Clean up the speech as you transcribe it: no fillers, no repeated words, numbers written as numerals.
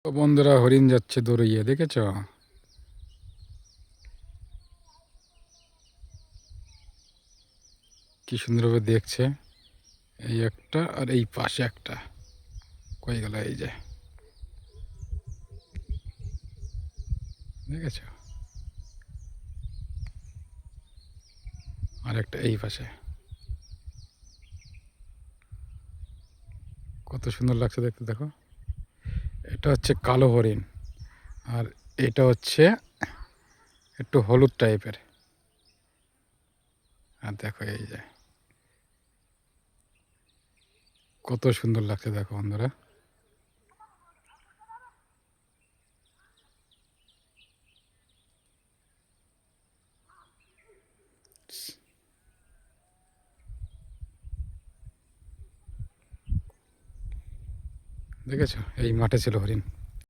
তো বন্ধুরা, হরিণ যাচ্ছে দৌড়িয়ে, দেখেছ? কি সুন্দরভাবে দেখছে। এই একটা আর এই পাশে একটা। কই গেল? এই যে, দেখেছ? আর একটা এই পাশে। কত সুন্দর লাগছে দেখতে, দেখো। এটা হচ্ছে কালো হরিণ, আর এটা হচ্ছে একটু হলুদ টাইপের। আর দেখো, এই যে কত সুন্দর লাগছে, দেখো বন্ধুরা। দেখেছ? এই মাঠে ছিল হরিণ।